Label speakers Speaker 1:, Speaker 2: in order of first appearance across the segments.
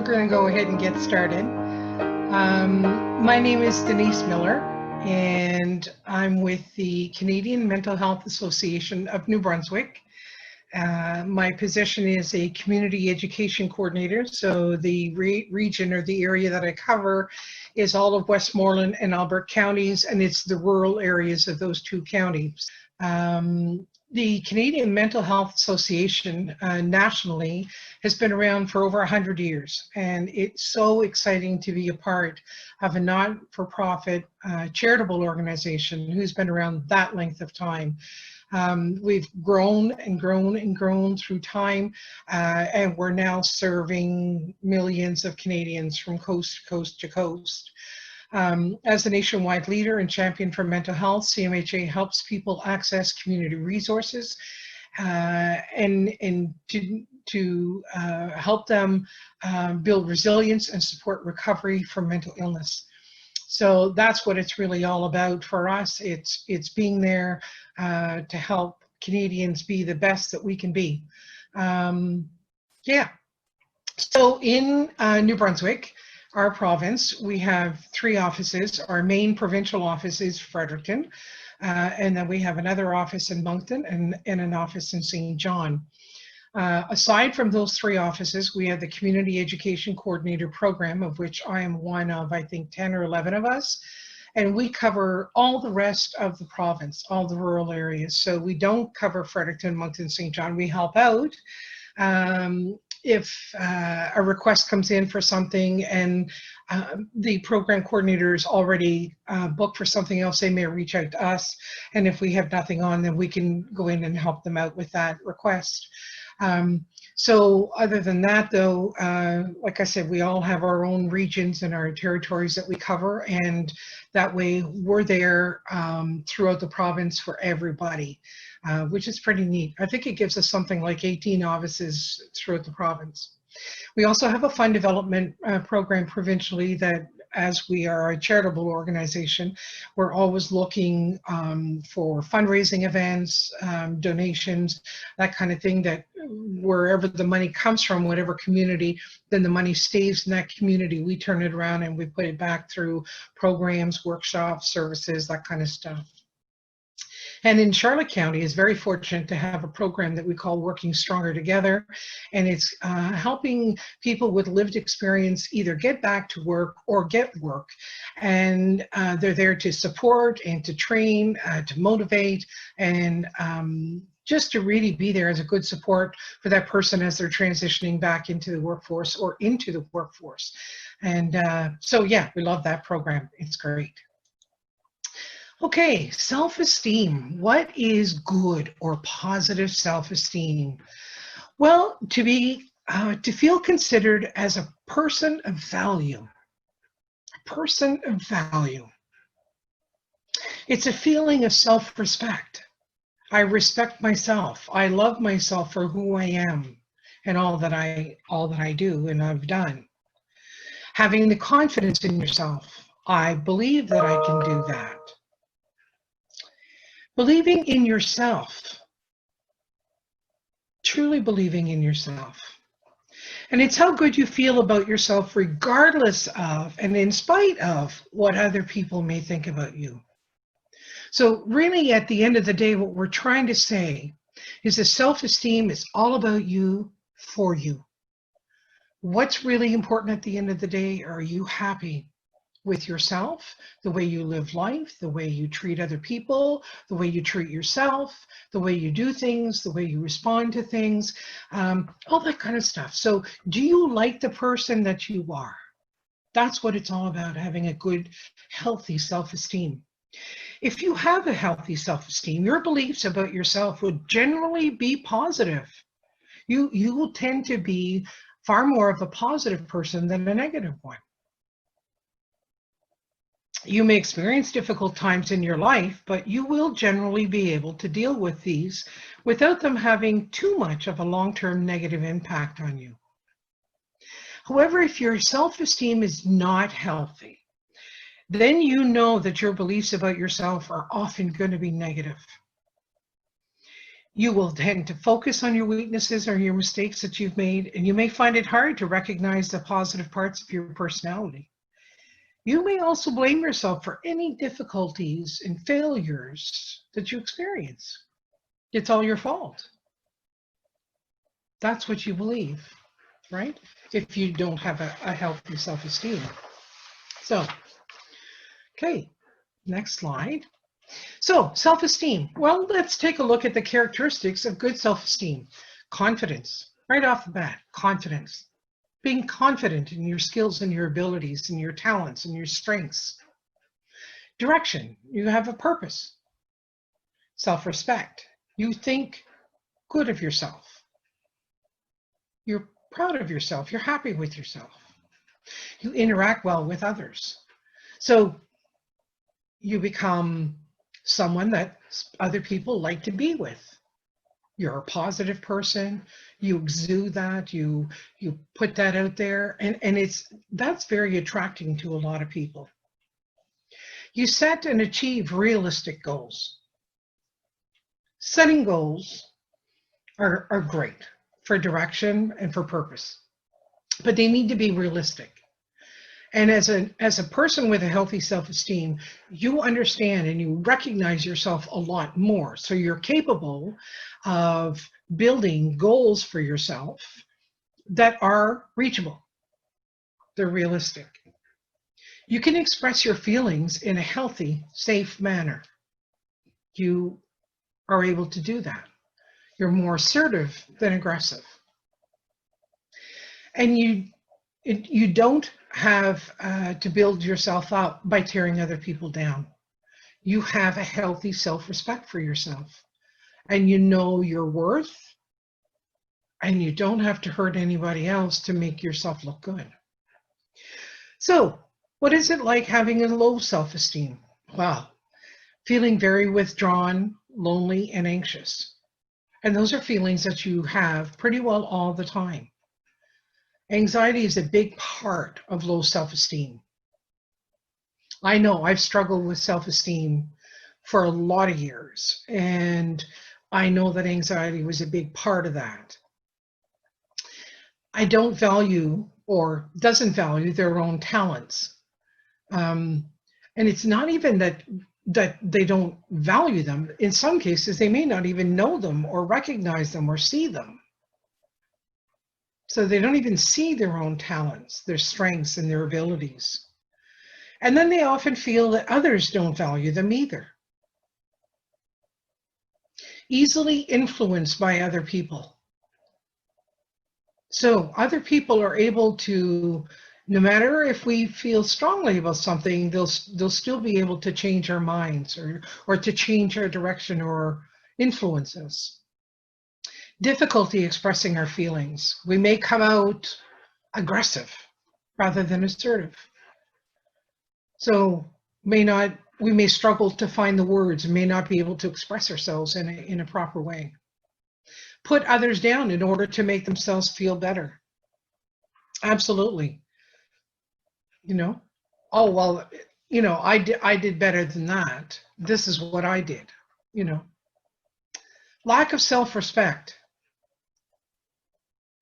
Speaker 1: we're going to go ahead and get started. My name is Denise Miller, and I'm with the Canadian Mental Health Association of New Brunswick. My position is a community education coordinator, so the region or the area that I cover is all of Westmoreland and Alberta counties, and it's the rural areas of those two counties. The Canadian Mental Health Association nationally has been around for over 100 years, and it's so exciting to be a part of a not-for-profit charitable organization who's been around that length of time. We've grown and grown and grown through time, and we're now serving millions of Canadians from coast to coast to coast. As a nationwide leader and champion for mental health, CMHA helps people access community resources and to help them build resilience and support recovery from mental illness. So that's what it's really all about for us. It's being there to help Canadians be the best that we can be. So in New Brunswick, our province, we have 3 offices. Our main provincial office is Fredericton, and then we have another office in Moncton and an office in St. John. Aside from those 3 offices, we have the Community Education Coordinator program, of which I am one of, I think, 10 or 11 of us. And we cover all the rest of the province, all the rural areas. So we don't cover Fredericton, Moncton, St. John. We help out. If a request comes in for something and the program coordinator is already booked for something else, they may reach out to us. And if we have nothing on, then we can go in and help them out with that request. So other than that, though, like I said, we all have our own regions and our territories that we cover, and that way we're there throughout the province for everybody, which is pretty neat. I think it gives us something like 18 offices throughout the province. We also have a fund development program provincially that, as we are a charitable organization, we're always looking for fundraising events, donations, that kind of thing, that wherever the money comes from, whatever community, then the money stays in that community. We turn it around and we put it back through programs, workshops, services, that kind of stuff. And in Charlotte County is very fortunate to have a program that we call Working Stronger Together. And it's helping people with lived experience either get back to work or get work. And they're there to support and to train, to motivate, and just to really be there as a good support for that person as they're transitioning back into the workforce or into the workforce. And so, yeah, we love that program. It's great. Okay, self-esteem. What is good or positive self-esteem? Well, to feel considered as a person of value. A person of value. It's a feeling of self-respect. I respect myself. I love myself for who I am and all that I do and I've done. Having the confidence in yourself. I believe that I can do that. Believing in yourself, truly believing in yourself. And it's how good you feel about yourself regardless of and in spite of what other people may think about you. So really, at the end of the day, what we're trying to say is that self-esteem is all about you, for you. What's really important at the end of the day? Are you happy with yourself, the way you live life, the way you treat other people, the way you treat yourself, the way you do things, the way you respond to things, all that kind of stuff. So do you like the person that you are? That's what it's all about, having a good, healthy self-esteem. If you have a healthy self-esteem, your beliefs about yourself would generally be positive. You will tend to be far more of a positive person than a negative one. You may experience difficult times in your life, but you will generally be able to deal with these without them having too much of a long-term negative impact on you. However, if your self-esteem is not healthy, then you know that your beliefs about yourself are often going to be negative. You will tend to focus on your weaknesses or your mistakes that you've made, and you may find it hard to recognize the positive parts of your personality. You may also blame yourself for any difficulties and failures that you experience. It's all your fault. That's what you believe, right? If you don't have a healthy self-esteem. So, okay, next slide. So, self-esteem. Well, let's take a look at the characteristics of good self-esteem. Confidence, right off the bat, confidence. Being confident in your skills and your abilities and your talents and your strengths. Direction, you have a purpose. Self-respect, you think good of yourself. You're proud of yourself, you're happy with yourself. You interact well with others. So you become someone that other people like to be with. You're a positive person, you exude that, you put that out there, and that's very attracting to a lot of people. You set and achieve realistic goals. Setting goals are great for direction and for purpose, but they need to be realistic. And as a person with a healthy self-esteem, you understand and you recognize yourself a lot more. So you're capable of building goals for yourself that are reachable. They're realistic. You can express your feelings in a healthy, safe manner. You are able to do that. You're more assertive than aggressive. And you don't have to build yourself up by tearing other people down. You have a healthy self-respect for yourself, and you know your worth, and you don't have to hurt anybody else to make yourself look good. So, what is it like having a low self-esteem? Well, feeling very withdrawn, lonely, and anxious. And those are feelings that you have pretty well all the time. Anxiety is a big part of low self-esteem. I know I've struggled with self-esteem for a lot of years, and I know that anxiety was a big part of that. I don't value or doesn't value their own talents. And it's not even that they don't value them. In some cases, they may not even know them or recognize them or see them. So they don't even see their own talents, their strengths, and their abilities. And then they often feel that others don't value them either. Easily influenced by other people. So other people are able to, no matter if we feel strongly about something, they'll still be able to change our minds or to change our direction or influence us. Difficulty expressing our feelings. We may come out aggressive rather than assertive. So we may struggle to find the words, may not be able to express ourselves in a proper way. Put others down in order to make themselves feel better. Absolutely. Oh, well, I did better than that. This is what I did, Lack of self-respect.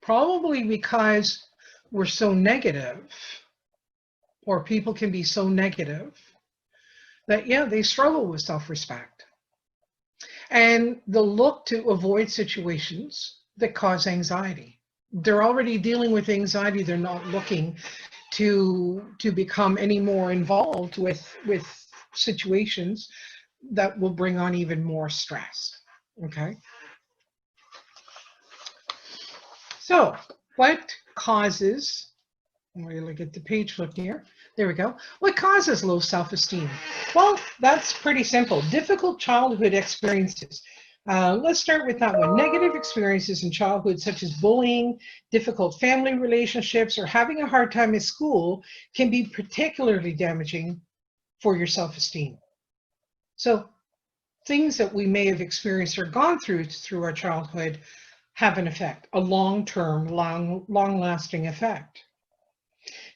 Speaker 1: Probably because we're so negative, or people can be so negative, that, they struggle with self-respect. And they'll look to avoid situations that cause anxiety. They're already dealing with anxiety. They're not looking to become any more involved with situations that will bring on even more stress, okay? So what causes, I'm going to get the page flipped here. There we go. What causes low self-esteem? Well, that's pretty simple. Difficult childhood experiences. Let's start with that one. Negative experiences in childhood, such as bullying, difficult family relationships, or having a hard time at school, can be particularly damaging for your self-esteem. So things that we may have experienced or gone through our childhood have an effect, a long-term, long-lasting effect.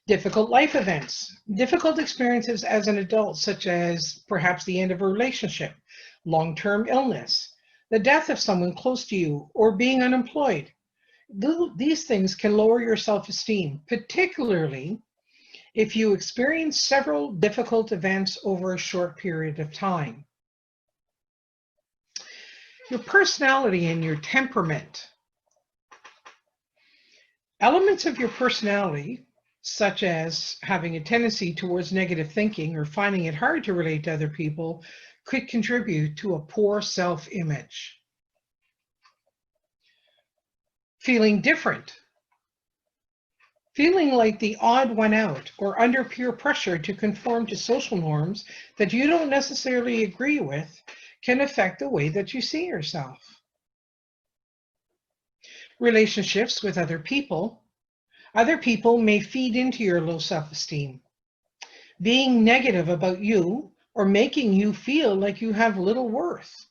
Speaker 1: Difficult life events, difficult experiences as an adult, such as perhaps the end of a relationship, long-term illness, the death of someone close to you, or being unemployed. These things can lower your self-esteem, particularly if you experience several difficult events over a short period of time. Your personality and your temperament. Elements of your personality, such as having a tendency towards negative thinking or finding it hard to relate to other people, could contribute to a poor self-image. Feeling different. Feeling like the odd one out or under peer pressure to conform to social norms that you don't necessarily agree with can affect the way that you see yourself. Relationships with other people. Other people may feed into your low self-esteem, being negative about you or making you feel like you have little worth.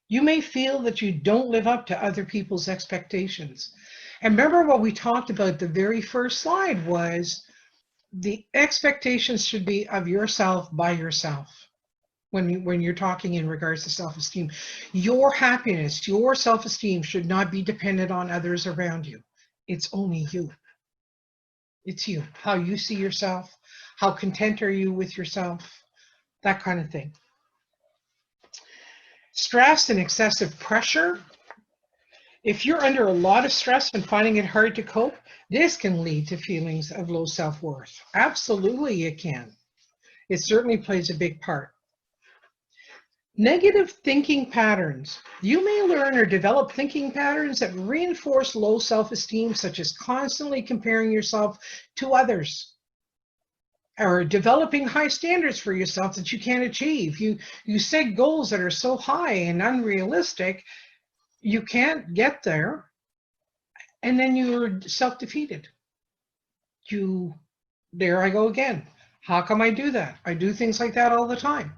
Speaker 1: You may feel that you don't live up to other people's expectations. And remember what we talked about the very first slide was the expectations should be of yourself by yourself. When you're talking in regards to self-esteem, your happiness, your self-esteem should not be dependent on others around you. It's only you. It's you, how you see yourself, how content are you with yourself, that kind of thing. Stress and excessive pressure. If you're under a lot of stress and finding it hard to cope, this can lead to feelings of low self-worth. Absolutely it can. It certainly plays a big part. Negative thinking patterns. You may learn or develop thinking patterns that reinforce low self-esteem, such as constantly comparing yourself to others, or developing high standards for yourself that you can't achieve. You set goals that are so high and unrealistic, you can't get there, and then you're self-defeated. There I go again. How come I do that? I do things like that all the time.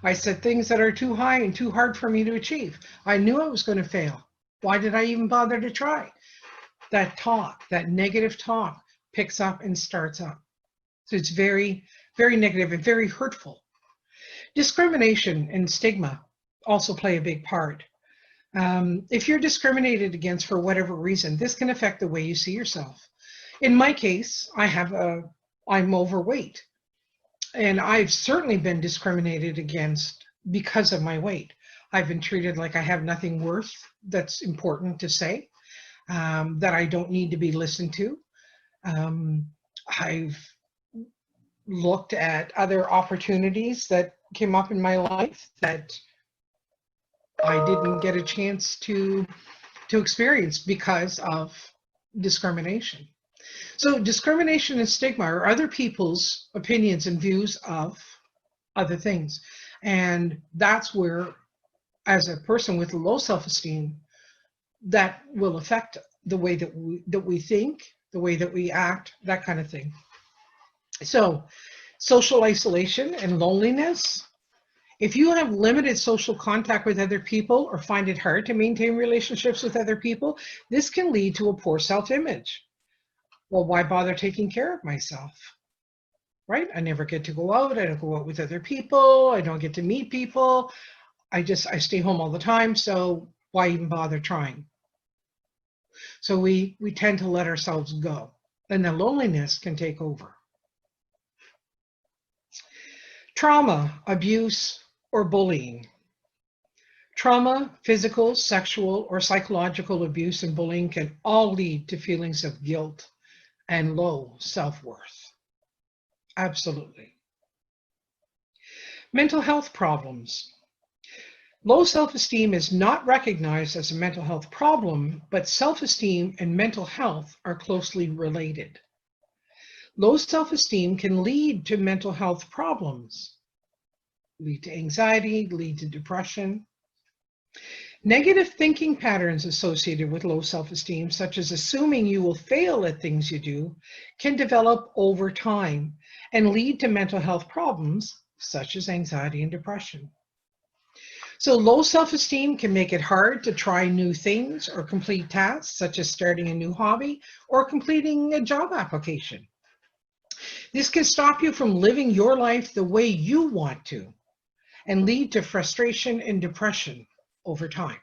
Speaker 1: I set things that are too high and too hard for me to achieve. I knew I was going to fail. Why did I even bother to try? That talk, that negative talk, picks up and starts up. So it's very, very negative and very hurtful. Discrimination and stigma also play a big part. If you're discriminated against for whatever reason, this can affect the way you see yourself. In my case, I'm overweight. And I've certainly been discriminated against because of my weight. I've been treated like I have nothing worth that's important to say, that I don't need to be listened to. I've looked at other opportunities that came up in my life that I didn't get a chance to experience because of discrimination. So discrimination and stigma are other people's opinions and views of other things. And that's where, as a person with low self-esteem, that will affect the way that we think, the way that we act, that kind of thing. So social isolation and loneliness. If you have limited social contact with other people or find it hard to maintain relationships with other people, this can lead to a poor self-image. Well, why bother taking care of myself, right? I never get to go out. I don't go out with other people. I don't get to meet people. I stay home all the time. So why even bother trying? So we tend to let ourselves go, and the loneliness can take over. Trauma, abuse, or bullying. Trauma, physical, sexual, or psychological abuse and bullying can all lead to feelings of guilt and low self-worth. Absolutely. Mental health problems. Low self-esteem is not recognized as a mental health problem, but self-esteem and mental health are closely related. Low self-esteem can lead to mental health problems, lead to anxiety, lead to depression. Negative thinking patterns associated with low self-esteem, such as assuming you will fail at things you do, can develop over time and lead to mental health problems such as anxiety and depression. So low self-esteem can make it hard to try new things or complete tasks, such as starting a new hobby or completing a job application. This can stop you from living your life the way you want to and lead to frustration and depression. over time.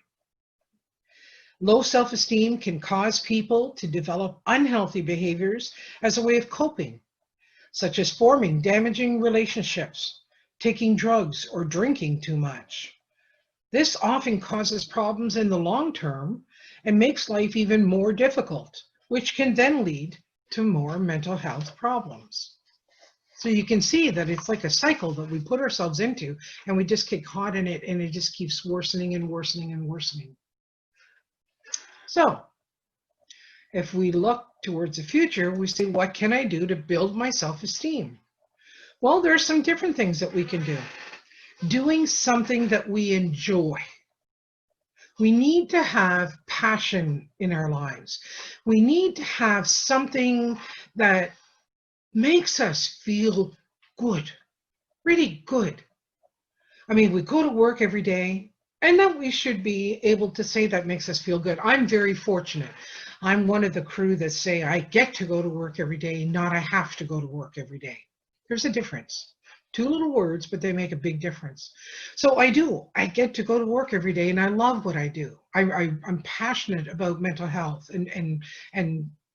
Speaker 1: Low self-esteem can cause people to develop unhealthy behaviors as a way of coping, such as forming damaging relationships, taking drugs, or drinking too much. This often causes problems in the long term and makes life even more difficult, which can then lead to more mental health problems. So you can see that it's like a cycle that we put ourselves into, and we just get caught in it, and it just keeps worsening and worsening and worsening. So if we look towards the future, we say, what can I do to build my self-esteem? Well, there are some different things that we can do. Doing something that we enjoy. We need to have passion in our lives. We need to have something that makes us feel good, really good. I mean, we go to work every day, and that we should be able to say that makes us feel good. I'm very fortunate. I'm one of the crew that say I get to go to work every day, not I have to go to work every day. There's a difference. Two little words, but they make a big difference. So I get to go to work every day, and I love what I do. I'm passionate about mental health and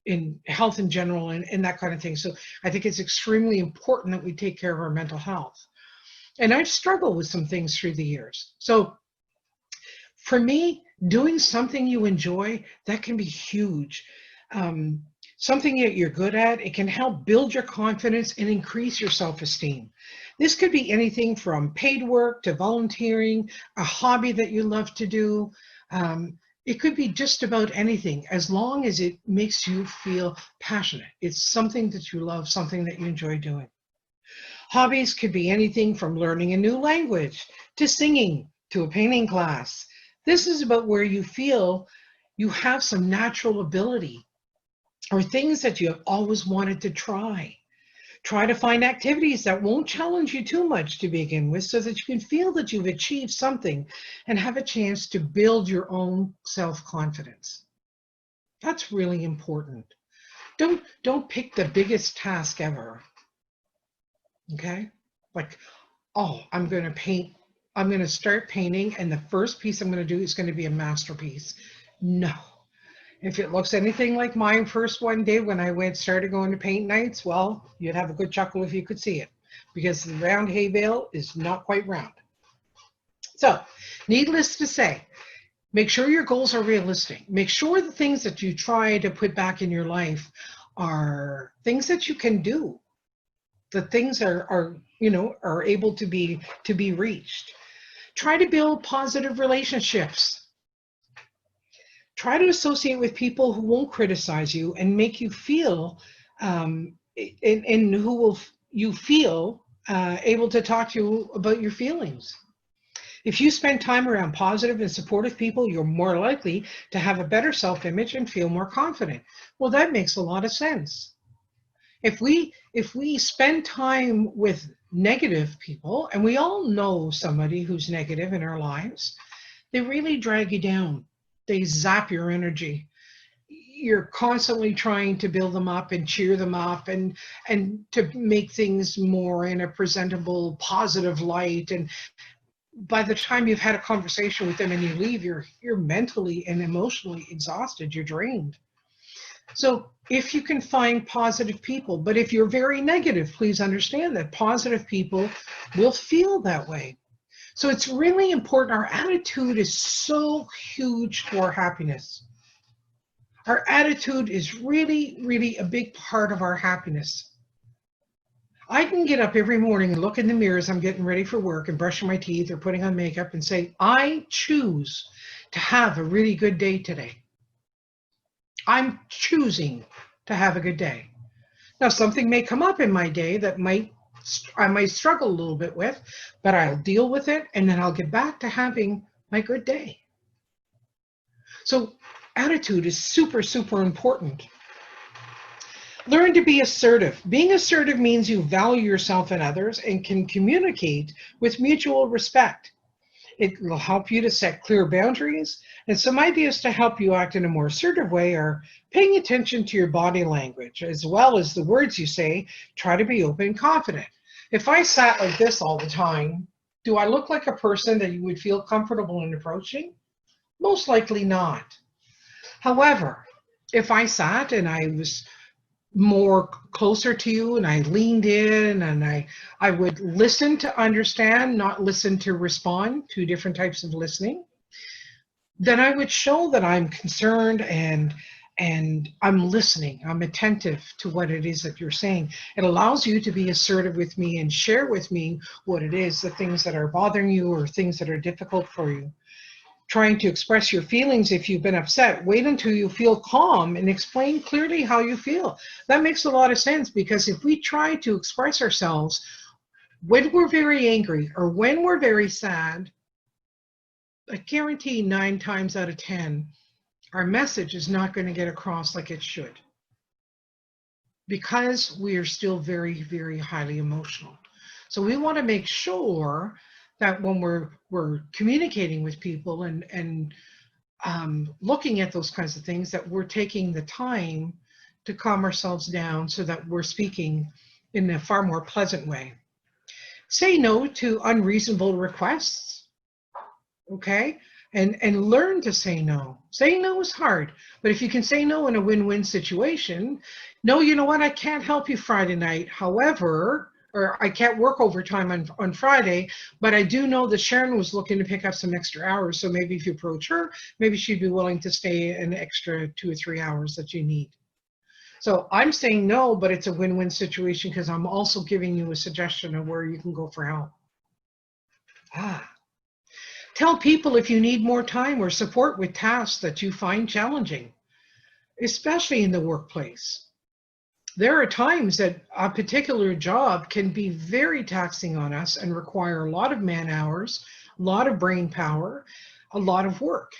Speaker 1: in health in general and that kind of thing. So I think it's extremely important that we take care of our mental health. And I've struggled with some things through the years. So for me, doing something you enjoy, that can be huge. Something that you're good at, it can help build your confidence and increase your self-esteem. This could be anything from paid work to volunteering, a hobby that you love to do. It could be just about anything, as long as it makes you feel passionate. It's something that you love, something that you enjoy doing. Hobbies could be anything from learning a new language to singing to a painting class. This is about where you feel you have some natural ability or things that you have always wanted to try. Try to find activities that won't challenge you too much to begin with, so that you can feel that you've achieved something and have a chance to build your own self-confidence. That's really important. Don't pick the biggest task ever. Okay? Like, oh, I'm going to paint. I'm going to start painting, and the first piece I'm going to do is going to be a masterpiece. No. If it looks anything like my first one did when I started going to paint nights, well, you'd have a good chuckle if you could see it, because the round hay bale is not quite round. So, needless to say, make sure your goals are realistic. Make sure the things that you try to put back in your life are things that you can do. The things are able to be reached. Try to build positive relationships. Try to associate with people who won't criticize you and make you feel, and who will you feel able to talk to you about your feelings. If you spend time around positive and supportive people, you're more likely to have a better self-image and feel more confident. Well, that makes a lot of sense. If we spend time with negative people, and we all know somebody who's negative in our lives, they really drag you down. They zap your energy. You're constantly trying to build them up and cheer them up and to make things more in a presentable, positive light. And by the time you've had a conversation with them and you leave, you're mentally and emotionally exhausted. You're drained. So if you can find positive people, but if you're very negative, please understand that positive people will feel that way. So it's really important. Our attitude is so huge to our happiness. Our attitude is really, really a big part of our happiness. I can get up every morning and look in the mirror as I'm getting ready for work and brushing my teeth or putting on makeup and say, I choose to have a really good day today. I'm choosing to have a good day. Now, something may come up in my day that I might struggle a little bit with, but I'll deal with it, and then I'll get back to having my good day. So attitude is super, super important. Learn to be assertive. Being assertive means you value yourself and others and can communicate with mutual respect. It will help you to set clear boundaries, and some ideas to help you act in a more assertive way are paying attention to your body language as well as the words you say. Try to be open and confident. If I sat like this all the time, Do I look like a person that you would feel comfortable in approaching? Most likely not. However, if I sat and I was more closer to you and I leaned in and I would listen to understand, not listen to respond, two different types of listening, then I would show that I'm concerned and I'm listening. I'm attentive to what it is that you're saying. It allows you to be assertive with me and share with me what it is, the things that are bothering you or things that are difficult for you. Trying to express your feelings if you've been upset, wait until you feel calm and explain clearly how you feel. That makes a lot of sense, because if we try to express ourselves when we're very angry or when we're very sad, I guarantee 9 times out of 10, our message is not going to get across like it should, because we are still very, very highly emotional. So we want to make sure that when we're communicating with people and looking at those kinds of things, that we're taking the time to calm ourselves down so that we're speaking in a far more pleasant way. Say no to unreasonable requests, okay? And learn to say no. Saying no is hard, but if you can say no in a win-win situation, no, you know what, I can't help you Friday night. However, or I can't work overtime on Friday, but I do know that Sharon was looking to pick up some extra hours. So maybe if you approach her, maybe she'd be willing to stay an extra 2 or 3 hours that you need. So I'm saying no, but it's a win-win situation because I'm also giving you a suggestion of where you can go for help. Tell people if you need more time or support with tasks that you find challenging, especially in the workplace. There are times that a particular job can be very taxing on us and require a lot of man hours, a lot of brain power, a lot of work.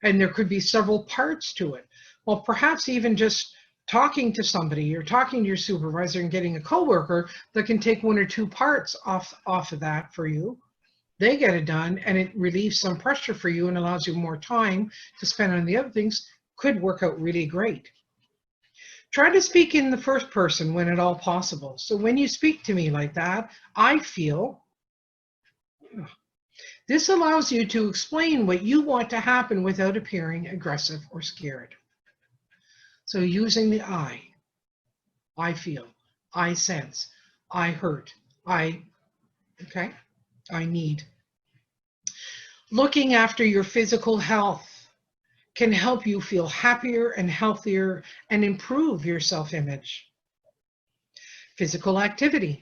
Speaker 1: And there could be several parts to it. Well, perhaps even just talking to somebody or talking to your supervisor and getting a coworker that can take 1 or 2 parts off of that for you. They get it done and it relieves some pressure for you and allows you more time to spend on the other things. Could work out really great. Try to speak in the first person when at all possible. So when you speak to me like that, I feel. This allows you to explain what you want to happen without appearing aggressive or scared. So using the I feel, I sense, I hurt, I need. Looking after your physical health can help you feel happier and healthier and improve your self-image. Physical activity.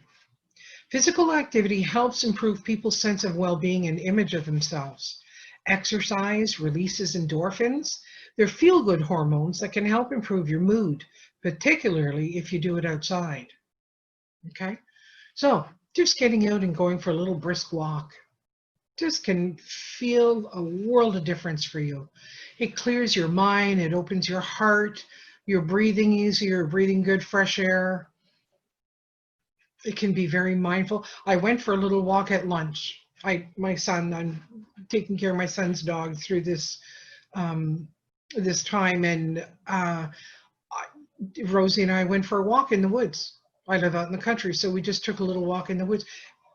Speaker 1: Physical activity helps improve people's sense of well-being and image of themselves. Exercise releases endorphins. They're feel-good hormones that can help improve your mood, particularly if you do it outside. Okay? So just getting out and going for a little brisk walk just can feel a world of difference for you. It clears your mind, it opens your heart, you're breathing easier, breathing good fresh air. It can be very mindful. I went for a little walk at lunch. I'm taking care of my son's dog through this this time, and Rosie and I went for a walk in the woods. I live out in the country, so we just took a little walk in the woods.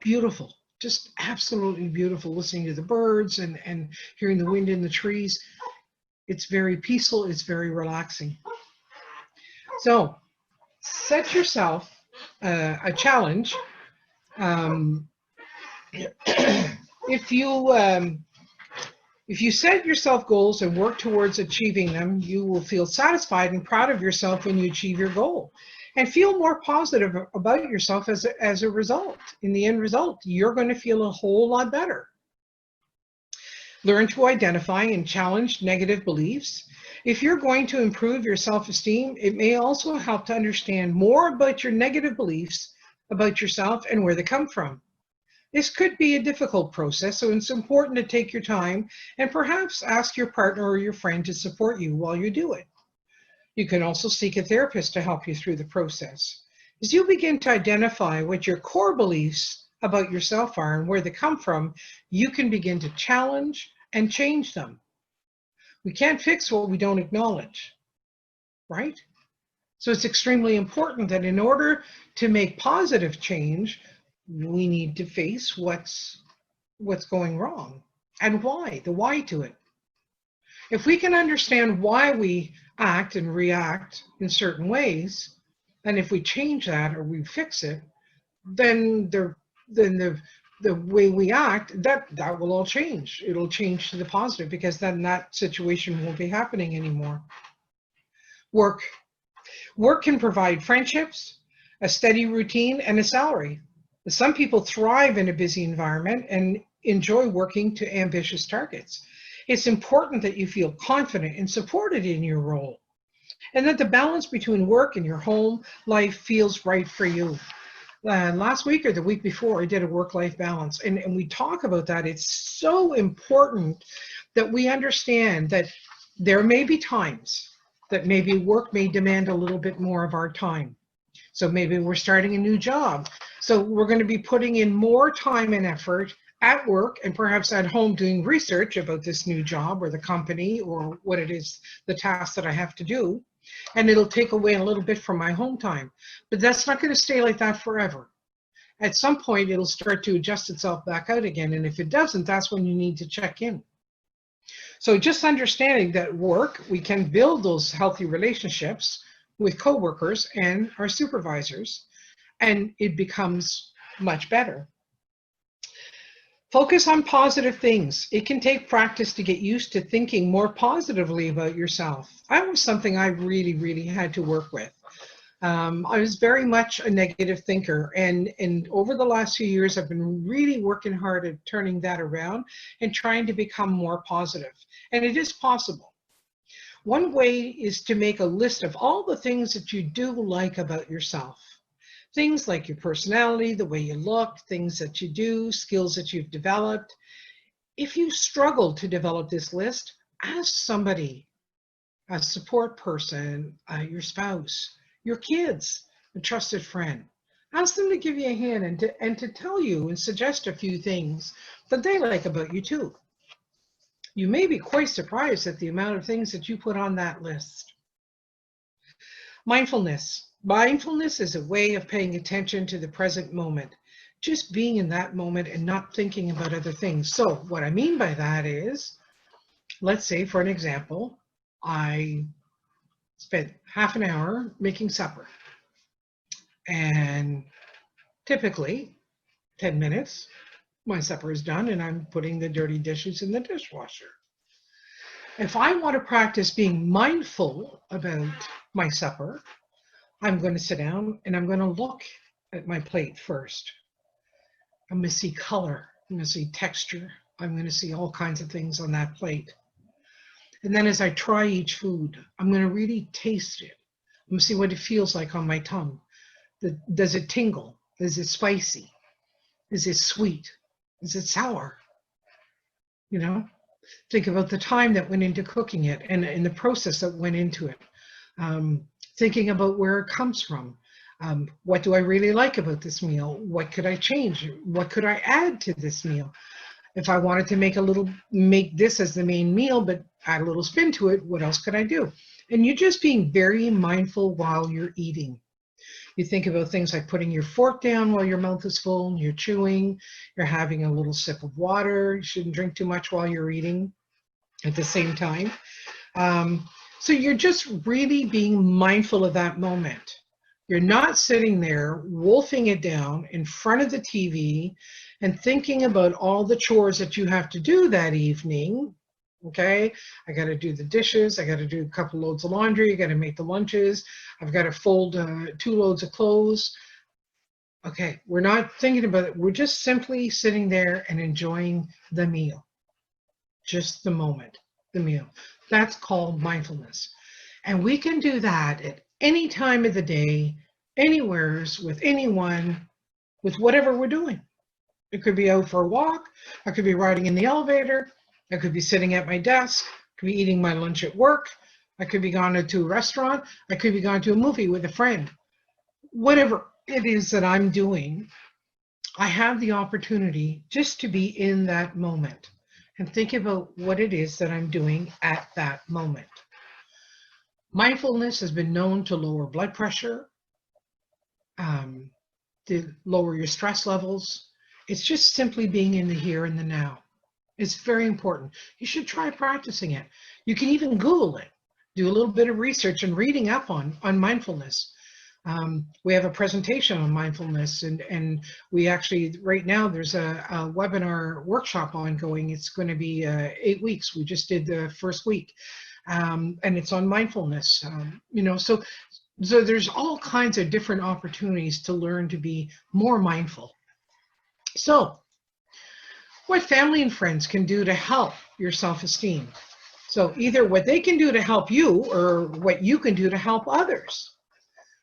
Speaker 1: Beautiful, just absolutely beautiful, listening to the birds and hearing the wind in the trees. It's very peaceful, it's very relaxing. So set yourself a challenge. If you set yourself goals and work towards achieving them, you will feel satisfied and proud of yourself when you achieve your goal, and feel more positive about yourself as a result. In the end result, you're going to feel a whole lot better. Learn to identify and challenge negative beliefs. If you're going to improve your self-esteem, it may also help to understand more about your negative beliefs about yourself and where they come from. This could be a difficult process, so it's important to take your time and perhaps ask your partner or your friend to support you while you do it. You can also seek a therapist to help you through the process. As you begin to identify what your core beliefs about yourself are and where they come from, you can begin to challenge and change them. We can't fix what we don't acknowledge, right? So it's extremely important that in order to make positive change, we need to face what's what's going wrong and why, the why to it. If we can understand why we act and react in certain ways, and if we change that or we fix it, then the way we act, that will all change. It'll change to the positive, because then that situation won't be happening anymore. Work. Work can provide friendships, a steady routine, and a salary. Some people thrive in a busy environment and enjoy working to ambitious targets. It's important that you feel confident and supported in your role, and that the balance between work and your home life feels right for you. Last week or the week before, I did a work-life balance, and we talk about that. It's so important that we understand that there may be times that maybe work may demand a little bit more of our time. So maybe we're starting a new job. So we're going to be putting in more time and effort at work and perhaps at home doing research about this new job or the company or what it is, the task that I have to do. And it'll take away a little bit from my home time. But that's not going to stay like that forever. At some point, it'll start to adjust itself back out again. And if it doesn't, that's when you need to check in. So just understanding that work, we can build those healthy relationships with coworkers and our supervisors, and it becomes much better. Focus on positive things. It can take practice to get used to thinking more positively about yourself. That was something I really had to work with. I was very much a negative thinker, and over the last few years, I've been really working hard at turning that around and trying to become more positive. And it is possible. One way is to make a list of all the things that you do like about yourself. Things like your personality, the way you look, things that you do, skills that you've developed. If you struggle to develop this list, ask somebody, a support person, your spouse, your kids, a trusted friend. Ask them to give you a hand and to tell you and suggest a few things that they like about you too. You may be quite surprised at the amount of things that you put on that list. Mindfulness. Mindfulness is a way of paying attention to the present moment, just being in that moment and not thinking about other things. So what I mean by that is, let's say for an example, I spent half an hour making supper, and typically 10 minutes, my supper is done and I'm putting the dirty dishes in the dishwasher. If I want to practice being mindful about my supper, I'm going to sit down and I'm going to look at my plate first. I'm going to see color, I'm going to see texture, I'm going to see all kinds of things on that plate. And then as I try each food, I'm going to really taste it. I'm going to see what it feels like on my tongue. Does it tingle? Is it spicy? Is it sweet? Is it sour? You know, think about the time that went into cooking it and the process that went into it. Thinking about where it comes from. What do I really like about this meal? What could I change? What could I add to this meal? If I wanted to make this as the main meal, but add a little spin to it, what else could I do? And you're just being very mindful while you're eating. You think about things like putting your fork down while your mouth is full, you're chewing, you're having a little sip of water. You shouldn't drink too much while you're eating at the same time. So you're just really being mindful of that moment. You're not sitting there wolfing it down in front of the TV and thinking about all the chores that you have to do that evening. Okay, I got to do the dishes, I got to do a couple loads of laundry, I got to make the lunches, I've got to fold 2 loads of clothes. Okay, we're not thinking about it. We're just simply sitting there and enjoying the meal. Just the moment, the meal. That's called mindfulness. And we can do that at any time of the day, anywheres, with anyone, with whatever we're doing. It could be out for a walk, I could be riding in the elevator, I could be sitting at my desk, I could be eating my lunch at work, I could be gone to a restaurant, I could be gone to a movie with a friend. Whatever it is that I'm doing, I have the opportunity just to be in that moment and think about what it is that I'm doing at that moment. Mindfulness has been known to lower blood pressure, to lower your stress levels, It's just simply being in the here and the now. It's very important. You should try practicing it. You can even Google it. Do a little bit of research and reading up on mindfulness. We have a presentation on mindfulness, and we actually, right now, there's a webinar workshop ongoing. It's going to be 8 weeks. We just did the first week, and it's on mindfulness. So there's all kinds of different opportunities to learn to be more mindful. So what family and friends can do to help your self-esteem. So either what they can do to help you or what you can do to help others.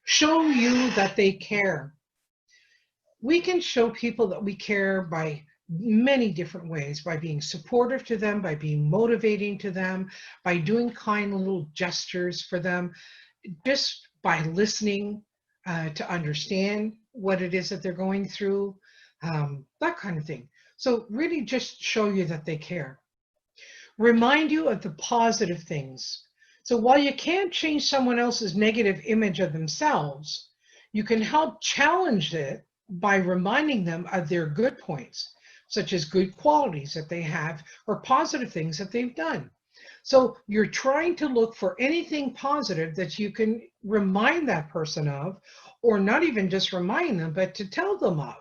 Speaker 1: Show you that they care. We can show people that we care by many different ways, by being supportive to them, by being motivating to them, by doing kind little gestures for them, just by listening to understand what it is that they're going through, that kind of thing. So really just show you that they care. Remind you of the positive things. So while you can't change someone else's negative image of themselves, you can help challenge it by reminding them of their good points, such as good qualities that they have or positive things that they've done. So you're trying to look for anything positive that you can remind that person of, or not even just remind them, but to tell them of.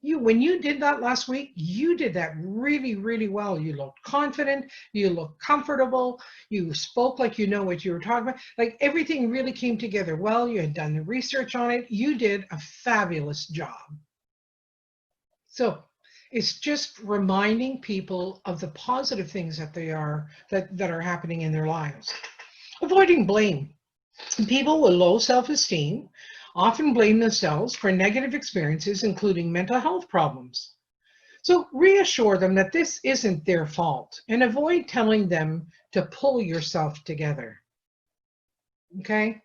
Speaker 1: When you did that last week, you did that really, really well. You looked confident, you looked comfortable, you spoke like you know what you were talking about. Like everything really came together well. You had done the research on it. You did a fabulous job. So it's just reminding people of the positive things that that are happening in their lives. Avoiding blame. People with low self-esteem often blame themselves for negative experiences, including mental health problems. So reassure them that this isn't their fault and avoid telling them to pull yourself together. Okay?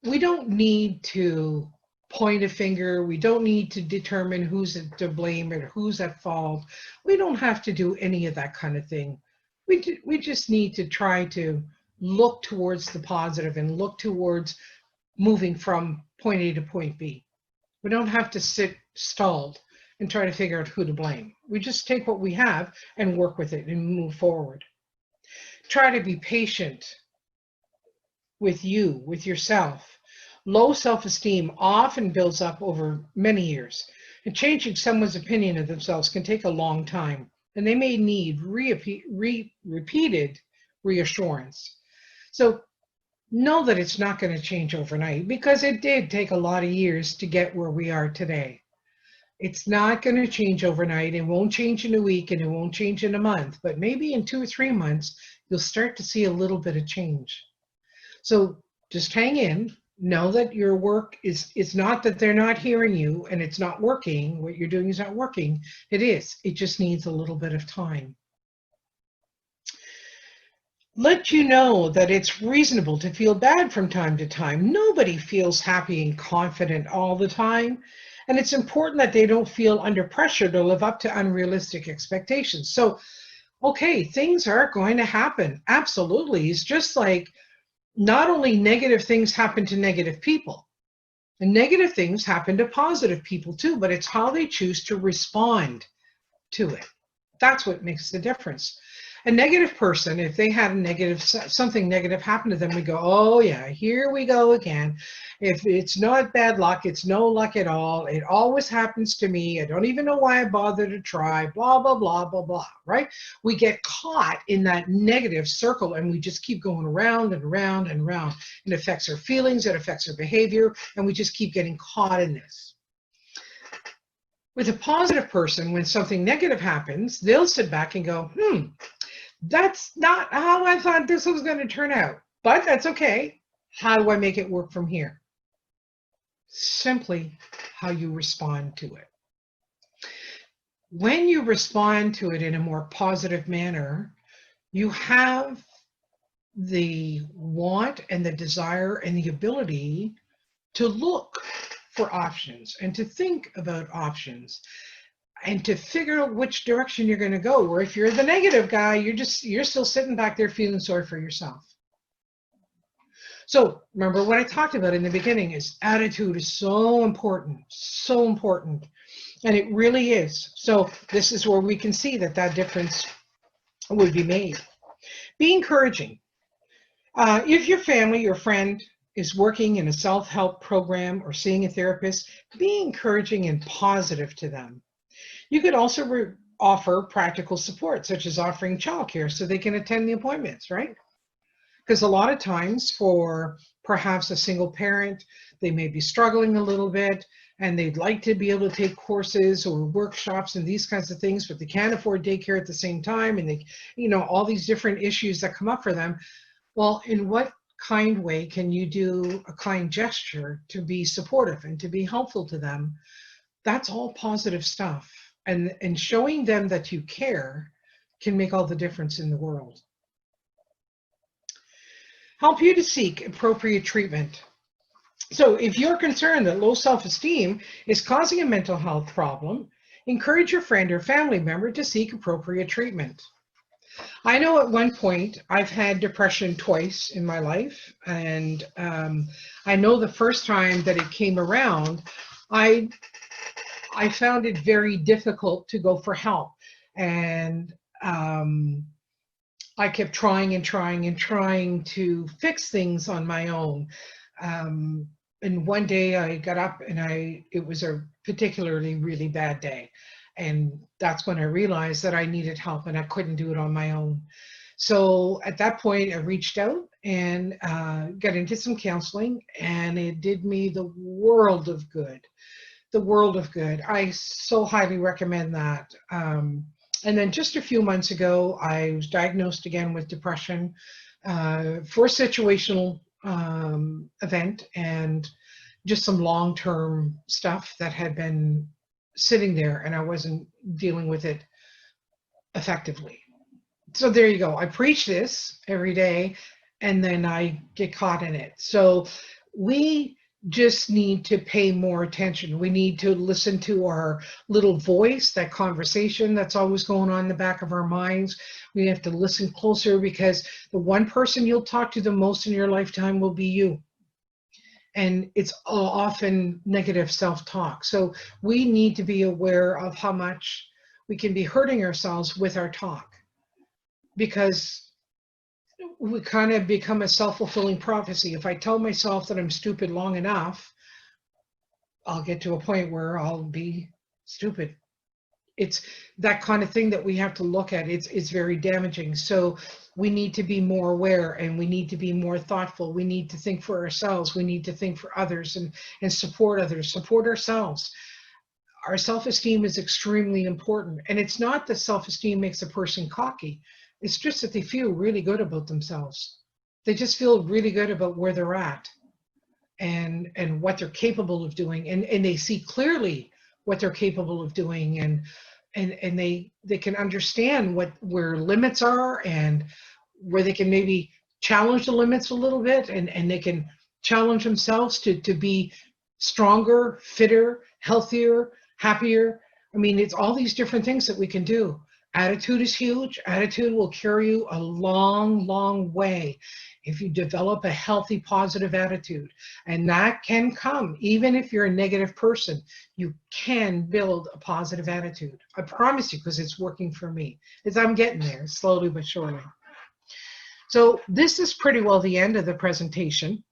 Speaker 1: We don't need to point a finger. We don't need to determine who's to blame or who's at fault. We don't have to do any of that kind of thing. We just need to try to look towards the positive and look towards moving from point A to point B. We don't have to sit stalled and try to figure out who to blame. We just take what we have and work with it and move forward. Try to be patient with you, with yourself. Low self-esteem often builds up over many years, and changing someone's opinion of themselves can take a long time, and they may need repeated reassurance. So know that it's not going to change overnight, because it did take a lot of years to get where we are today. It's not going to change overnight. It won't change in a week, and it won't change in a month, but maybe in 2 or 3 months, you'll start to see a little bit of change. So just hang in. Know that your work it's not that they're not hearing you and it's not working. What you're doing is not working. It is. It just needs a little bit of time. Let you know that it's reasonable to feel bad from time to time. Nobody feels happy and confident all the time. And it's important that they don't feel under pressure to live up to unrealistic expectations. So, okay, things are going to happen. Absolutely. It's just like not only negative things happen to negative people, and negative things happen to positive people too, but it's how they choose to respond to it. That's what makes the difference. A negative person, if they had something negative happen to them, we go, oh yeah, here we go again. If it's not bad luck, it's no luck at all. It always happens to me. I don't even know why I bother to try, blah, blah, blah, blah, blah, right? We get caught in that negative circle and we just keep going around and around and around. It affects our feelings, it affects our behavior, and we just keep getting caught in this. With a positive person, when something negative happens, they'll sit back and go, that's not how I thought this was going to turn out, but that's okay. How do I make it work from here? Simply how you respond to it. When you respond to it in a more positive manner, you have the want and the desire and the ability to look for options and to think about options and to figure out which direction you're going to go. Or if you're the negative guy, you're still sitting back there feeling sorry for yourself. So remember what I talked about in the beginning is attitude is so important, so important. And it really is. So this is where we can see that that difference would be made. Be encouraging. If your family or friend is working in a self-help program or seeing a therapist, be encouraging and positive to them. You could also offer practical support, such as offering childcare so they can attend the appointments, right? Because a lot of times for perhaps a single parent, they may be struggling a little bit and they'd like to be able to take courses or workshops and these kinds of things, but they can't afford daycare at the same time, and they, all these different issues that come up for them. Well, in what kind way can you do a kind gesture to be supportive and to be helpful to them? That's all positive stuff. And showing them that you care can make all the difference in the world. Help you to seek appropriate treatment. So if you're concerned that low self-esteem is causing a mental health problem, encourage your friend or family member to seek appropriate treatment. I know at one point I've had depression twice in my life, and I know the first time that it came around, I found it very difficult to go for help, and I kept trying and trying and trying to fix things on my own. And one day I got up and it was a particularly really bad day. And that's when I realized that I needed help and I couldn't do it on my own. So at that point I reached out and got into some counseling, and it did me the world of good. The world of good. I so highly recommend that. And then just a few months ago, I was diagnosed again with depression for a situational event and just some long-term stuff that had been sitting there, and I wasn't dealing with it effectively. So there you go. I preach this every day, and then I get caught in it. So we just need to pay more attention. We need to listen to our little voice, that conversation that's always going on in the back of our minds. We have to listen closer, because the one person you'll talk to the most in your lifetime will be you. And it's often negative self-talk. So we need to be aware of how much we can be hurting ourselves with our talk, because we kind of become a self-fulfilling prophecy. If I tell myself that I'm stupid long enough, I'll get to a point where I'll be stupid. It's that kind of thing that we have to look at. It's very damaging. So we need to be more aware, and we need to be more thoughtful. We need to think for ourselves. We need to think for others and support others, support ourselves. Our self-esteem is extremely important. And it's not that self-esteem makes a person cocky. It's just that they feel really good about themselves. They just feel really good about where they're at and what they're capable of doing. And they see clearly what they're capable of doing, and they can understand where limits are, and where they can maybe challenge the limits a little bit, and they can challenge themselves to be stronger, fitter, healthier, happier. I mean, it's all these different things that we can do. Attitude is huge. Attitude will carry you a long, long way if you develop a healthy, positive attitude. And that can come, even if you're a negative person, you can build a positive attitude. I promise you, because it's working for me. I'm getting there, slowly but surely. So this is pretty well the end of the presentation.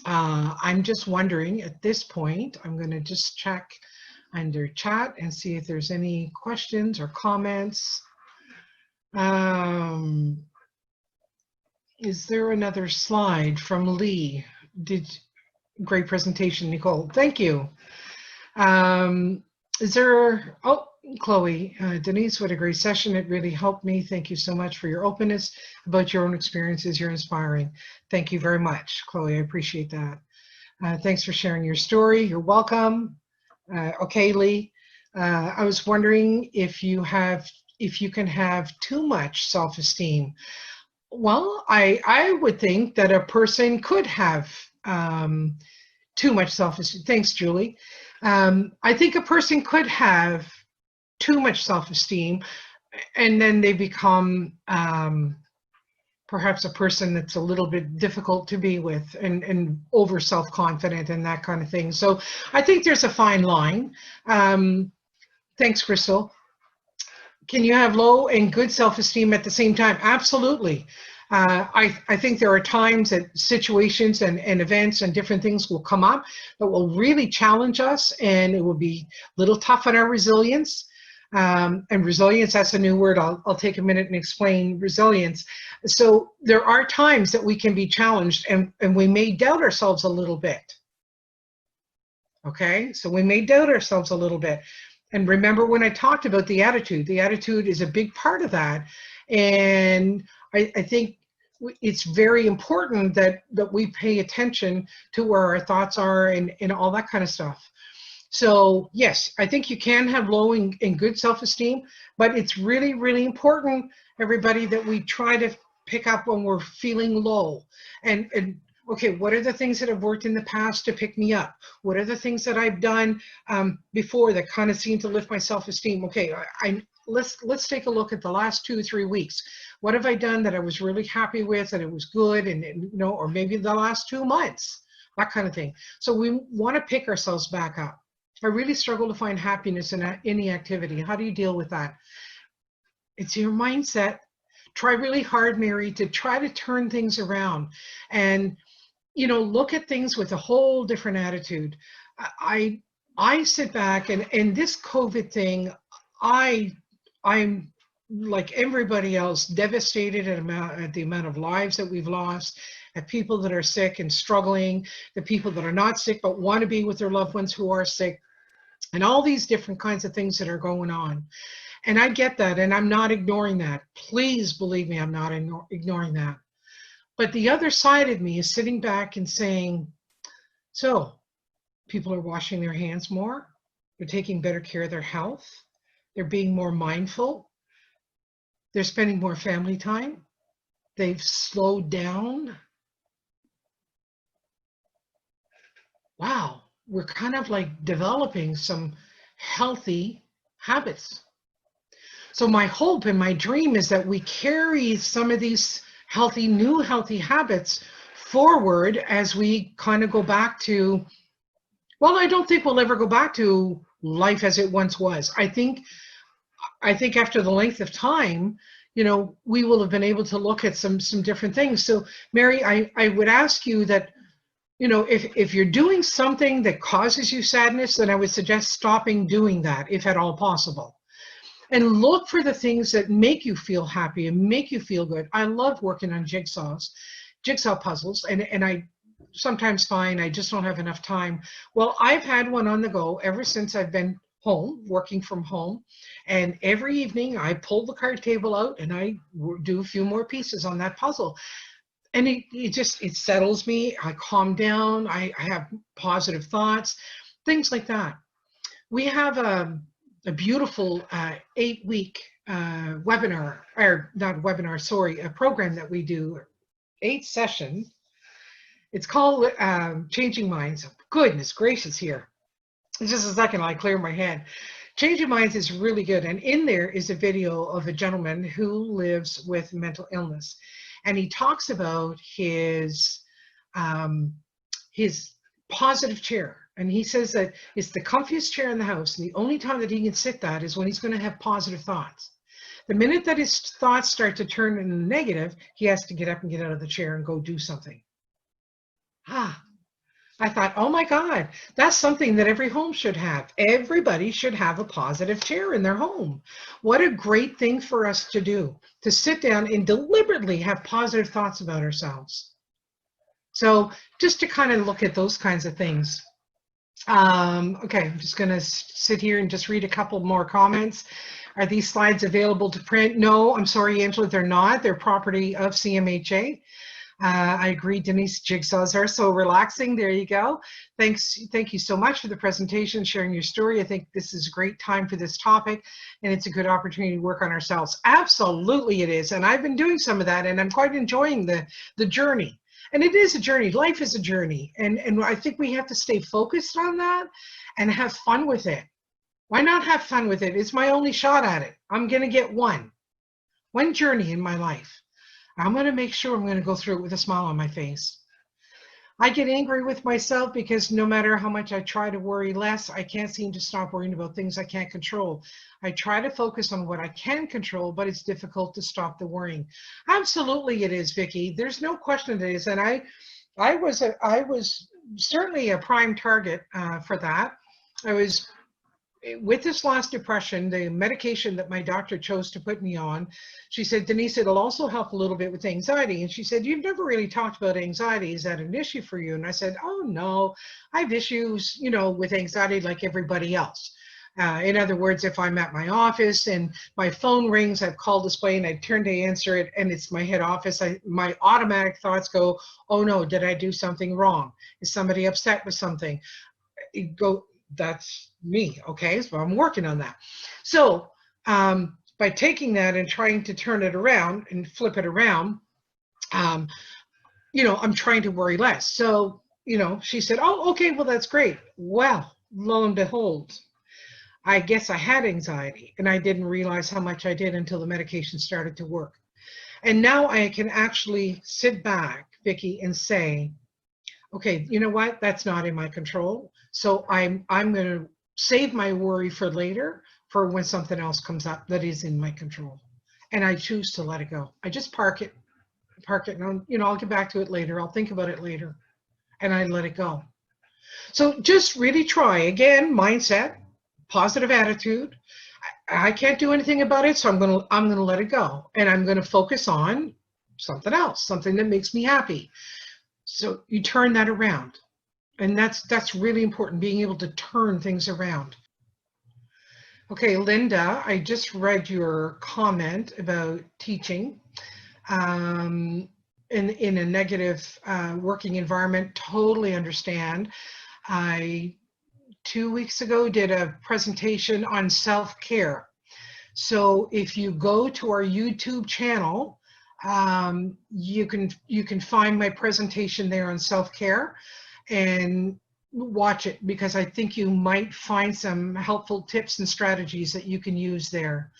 Speaker 1: I'm just wondering at this point, I'm going to just check under chat and see if there's any questions or comments. Is there another slide from Lee? Great presentation, Nicole. Thank you. Is there, oh, Chloe, Denise, what a great session. It really helped me. Thank you so much for your openness about your own experiences. You're inspiring. Thank you very much, Chloe. I appreciate that. Thanks for sharing your story. You're welcome. Okay, Lee, I was wondering if you can have too much self-esteem. Well, I would think that a person could have too much self-esteem. Thanks, Julie. I think a person could have too much self-esteem, and then they become perhaps a person that's a little bit difficult to be with and over self-confident and that kind of thing. So I think there's a fine line. Thanks, Crystal. Can you have low and good self-esteem at the same time? Absolutely. I think there are times that situations and events and different things will come up that will really challenge us, and it will be a little tough on our resilience. And resilience, that's a new word. I'll take a minute and explain resilience. So there are times that we can be challenged, and we may doubt ourselves a little bit. Okay, so we may doubt ourselves a little bit. And remember when I talked about the attitude is a big part of that. And I think it's very important that we pay attention to where our thoughts are and all that kind of stuff. So yes, I think you can have low and good self-esteem, but it's really, really important, everybody, that we try to pick up when we're feeling low. And okay, what are the things that have worked in the past to pick me up? What are the things that I've done before that kind of seem to lift my self-esteem? Okay, let's take a look at the last 2 or 3 weeks. What have I done that I was really happy with, that it was good, and you know, or maybe the last 2 months, that kind of thing. So we want to pick ourselves back up. I really struggle to find happiness in any activity. How do you deal with that? It's your mindset. Try really hard, Mary, to try to turn things around and, you know, look at things with a whole different attitude. I sit back and this COVID thing, I'm like everybody else, devastated at the amount of lives that we've lost, at people that are sick and struggling, the people that are not sick but want to be with their loved ones who are sick, and all these different kinds of things that are going on. And I get that, and I'm not ignoring that. Please believe me, I'm not ignoring that. But the other side of me is sitting back and saying, so people are washing their hands more, they're taking better care of their health, they're being more mindful, they're spending more family time, they've slowed down. Wow, we're kind of like developing some healthy habits. So my hope and my dream is that we carry some of these new healthy habits forward as we kind of go back to, well, I don't think we'll ever go back to life as it once was. I think after the length of time, you know, we will have been able to look at some different things. So Mary, I would ask you that, you know, if you're doing something that causes you sadness, then I would suggest stopping doing that, if at all possible. And look for the things that make you feel happy and make you feel good. I love working on jigsaw puzzles, and I sometimes find I just don't have enough time. Well, I've had one on the go ever since I've been home, working from home. And every evening I pull the card table out and I do a few more pieces on that puzzle. And it settles me. I calm down. I have positive thoughts, things like that. We have a beautiful 8-week webinar, or not webinar, sorry, a program that we do, 8 sessions. It's called Changing Minds. Goodness gracious here. Just a second, I clear my head. Changing Minds is really good. And in there is a video of a gentleman who lives with mental illness. And he talks about his positive chair. And he says that it's the comfiest chair in the house. And the only time that he can sit that is when he's going to have positive thoughts. The minute that his thoughts start to turn into negative, he has to get up and get out of the chair and go do something. I thought, oh my God, that's something that every home should have. Everybody should have a positive chair in their home. What a great thing for us to do, to sit down and deliberately have positive thoughts about ourselves. So just to kind of look at those kinds of things. Okay, I'm just going to sit here and just read a couple more comments. Are these slides available to print? No, I'm sorry, Angela, they're not. They're property of CMHA. I agree, Denise, jigsaws are so relaxing. There you go. Thank you so much for the presentation, sharing your story. I think this is a great time for this topic, and it's a good opportunity to work on ourselves. Absolutely it is, and I've been doing some of that, and I'm quite enjoying the journey. And it is a journey. Life is a journey, and I think we have to stay focused on that and have fun with it. Why not have fun with it? It's my only shot at it. I'm going to get one journey in my life. I'm going to make sure I'm going to go through it with a smile on my face. I get angry with myself because no matter how much I try to worry less, I can't seem to stop worrying about things I can't control. I try to focus on what I can control, but it's difficult to stop the worrying. Absolutely it is, Vicki. There's no question it is. And I was certainly a prime target for that. I was, with this last depression, the medication that my doctor chose to put me on, she said, Denise, it'll also help a little bit with anxiety. And she said, you've never really talked about anxiety. Is that an issue for you? And I said, oh, no, I have issues, you know, with anxiety like everybody else. In other words, if I'm at my office and my phone rings, I've called display and I turn to answer it and it's my head office, my automatic thoughts go, oh no, did I do something wrong? Is somebody upset with something? That's me, okay? So I'm working on that. So by taking that and trying to turn it around and flip it around, you know, I'm trying to worry less. So, you know, she said, oh, okay, well, that's great. Well, lo and behold, I guess I had anxiety and I didn't realize how much I did until the medication started to work. And now I can actually sit back, Vicki, and say, okay, you know what? That's not in my control. So I'm going to save my worry for later, for when something else comes up that is in my control. And I choose to let it go. I just park it, and you know, I'll get back to it later. I'll think about it later, and I let it go. So just really try again, mindset, positive attitude. I can't do anything about it, so I'm gonna let it go, and I'm gonna focus on something else, something that makes me happy. So you turn that around, and that's really important, being able to turn things around. Okay, Linda, I just read your comment about teaching in a negative working environment. Totally understand. I 2 weeks ago did a presentation on self-care. So if you go to our YouTube channel, you can find my presentation there on self-care and watch it, because I think you might find some helpful tips and strategies that you can use there.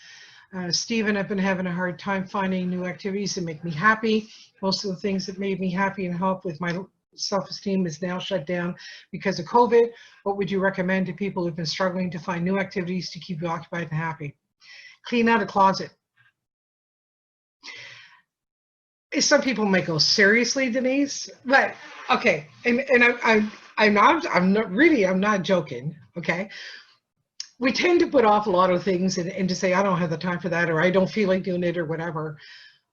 Speaker 1: Stephen, I've been having a hard time finding new activities that make me happy. Most of the things that made me happy and help with my self-esteem is now shut down because of COVID. What would you recommend to people who've been struggling to find new activities to keep you occupied and happy? Clean out a closet. Some people might go, seriously, Denise? But okay, and I'm not joking, okay? We tend to put off a lot of things and to say, I don't have the time for that, or I don't feel like doing it, or whatever.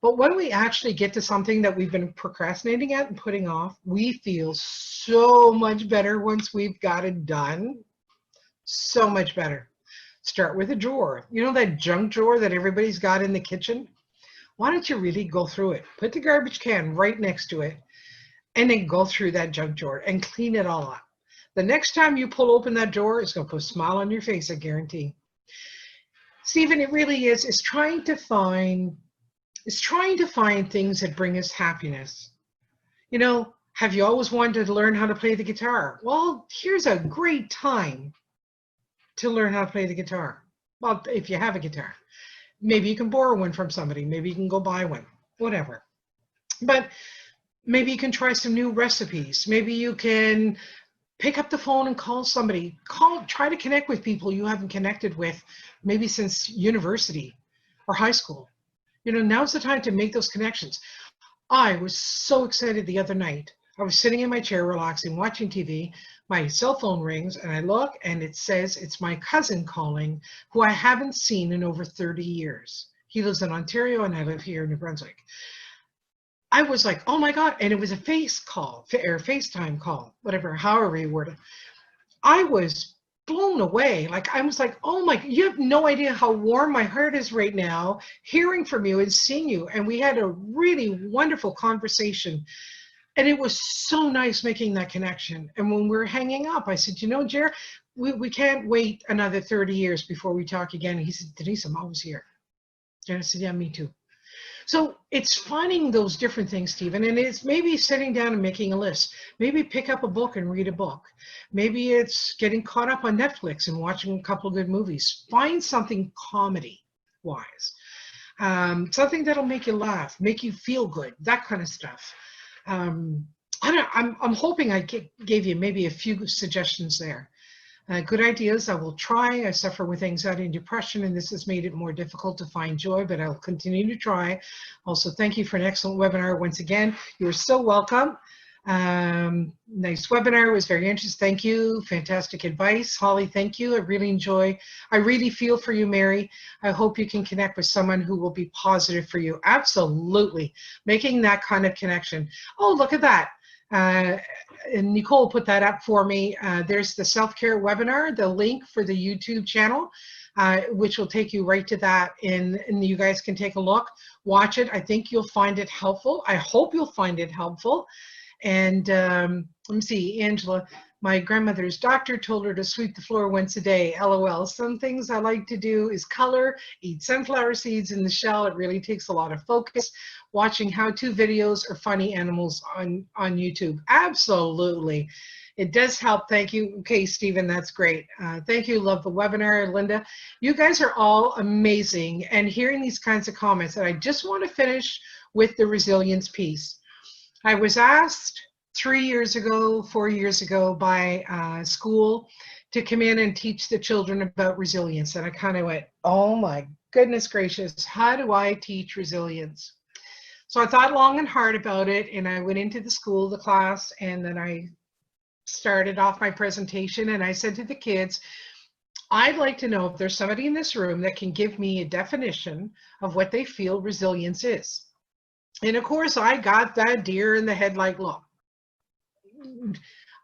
Speaker 1: But when we actually get to something that we've been procrastinating at and putting off, we feel so much better once we've got it done. So much better. Start with a drawer. You know that junk drawer that everybody's got in the kitchen? Why don't you really go through it? Put the garbage can right next to it, and then go through that junk drawer and clean it all up. The next time you pull open that drawer, it's going to put a smile on your face, I guarantee. Stephen, it really is trying to find things that bring us happiness. You know, have you always wanted to learn how to play the guitar? Well, here's a great time to learn how to play the guitar. Well, if you have a guitar. Maybe you can borrow one from somebody. Maybe you can go buy one, whatever. But maybe you can try some new recipes. Maybe you can pick up the phone and call somebody. Try to connect with people you haven't connected with maybe since university or high school. You know, now's the time to make those connections. I was so excited the other night. I was sitting in my chair, relaxing, watching TV. My cell phone rings and I look and it says it's my cousin calling, who I haven't seen in over 30 years. He lives in Ontario and I live here in New Brunswick. I was like, oh my God. And it was a FaceTime call, whatever, however you word it. I was blown away. Like, I was like, oh my, you have no idea how warm my heart is right now, hearing from you and seeing you. And we had a really wonderful conversation. And it was so nice making that connection. And when we were hanging up, I said, you know, Jer, we can't wait another 30 years before we talk again. And he said, Denise, I'm always here. And I said, yeah, me too. So it's finding those different things, Stephen, and it's maybe sitting down and making a list. Maybe pick up a book and read a book. Maybe it's getting caught up on Netflix and watching a couple of good movies. Find something comedy-wise. something that'll make you laugh, make you feel good, that kind of stuff. I'm hoping I gave you maybe a few suggestions there. Good ideas. I will try. I suffer with anxiety and depression, and this has made it more difficult to find joy, but I'll continue to try. Also, thank you for an excellent webinar. Once again, you're so welcome. Nice webinar. It was very interesting. Thank you. Fantastic advice. Holly, thank you. I really feel for you, Mary. I hope you can connect with someone who will be positive for you. Absolutely. Making that kind of connection. Oh, look at that. And Nicole put that up for me. There's the self-care webinar, the link for the YouTube channel, which will take you right to that, and you guys can take a look, watch it. I think you'll find it helpful. I hope you'll find it helpful. And let me see, Angela, my grandmother's doctor told her to sweep the floor once a day. LOL. Some things I like to do is color, eat sunflower seeds in the shell. It really takes a lot of focus. Watching how-to videos or funny animals on YouTube. Absolutely. It does help. Thank you. Okay, Stephen, that's great. Thank you. Love the webinar. Linda, you guys are all amazing. And hearing these kinds of comments, and I just want to finish with the resilience piece. I was asked 4 years ago by school to come in and teach the children about resilience. And I kind of went, oh my goodness gracious, how do I teach resilience? So I thought long and hard about it, and I went into the class, and then I started off my presentation, and I said to the kids, I'd like to know if there's somebody in this room that can give me a definition of what they feel resilience is. And of course, I got that deer in the headlight look.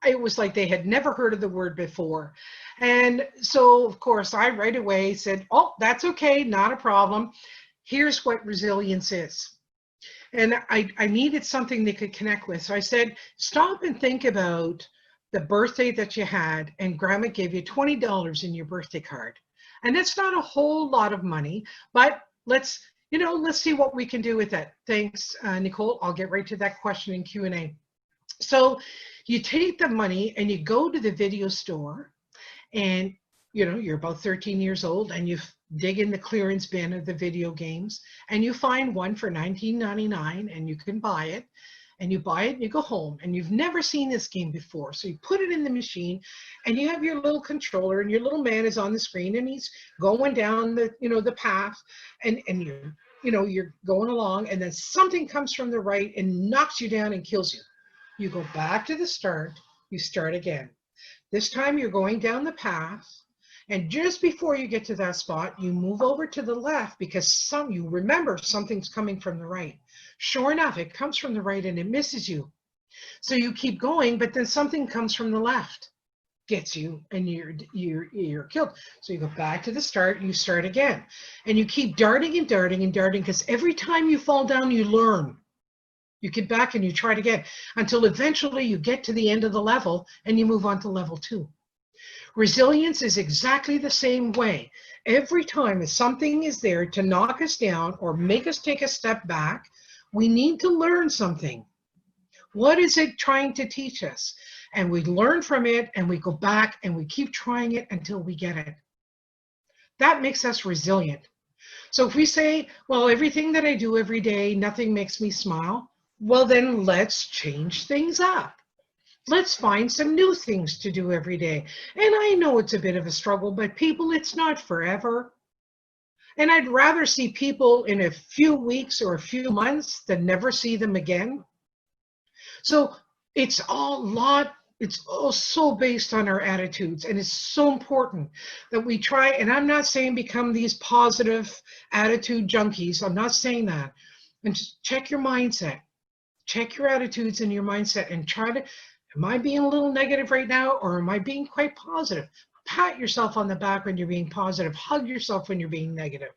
Speaker 1: It was like they had never heard of the word before. And so, of course, I right away said, oh, that's okay, not a problem. Here's what resilience is. And I needed something they could connect with. So I said, stop and think about the birthday that you had, and grandma gave you $20 in your birthday card. And that's not a whole lot of money, but let's see what we can do with that. Thanks, Nicole. I'll get right to that question in Q&A. So you take the money and you go to the video store, and you're about 13 years old, and you dig in the clearance bin of the video games, and you find one for $19.99, and you can buy it, and you buy it and you go home, and you've never seen this game before. So you put it in the machine, and you have your little controller, and your little man is on the screen, and he's going down the path, and you're going along, and then something comes from the right and knocks you down and kills you. You go back to the start, you start again. This time you're going down the path, and just before you get to that spot, you move over to the left, because you remember something's coming from the right. Sure enough, it comes from the right and it misses you. So you keep going, but then something comes from the left, gets you, and you're killed. So you go back to the start, you start again, and you keep darting and darting and darting, because every time you fall down, you learn. You get back and you try it again until eventually you get to the end of the level and you move on to level 2. Resilience is exactly the same way. Every time something is there to knock us down or make us take a step back, we need to learn something. What is it trying to teach us? And we learn from it, and we go back and we keep trying it until we get it. That makes us resilient. So if we say, well, everything that I do every day, nothing makes me smile, well, then let's change things up. Let's find some new things to do every day. And I know it's a bit of a struggle, but people, it's not forever. And I'd rather see people in a few weeks or a few months than never see them again. So it's all so based on our attitudes, and it's so important that we try, and I'm not saying become these positive attitude junkies. I'm not saying that. And just check your mindset. Check your attitudes and your mindset, and try to, am I being a little negative right now, or am I being quite positive? Pat yourself on the back when you're being positive. Hug yourself when you're being negative.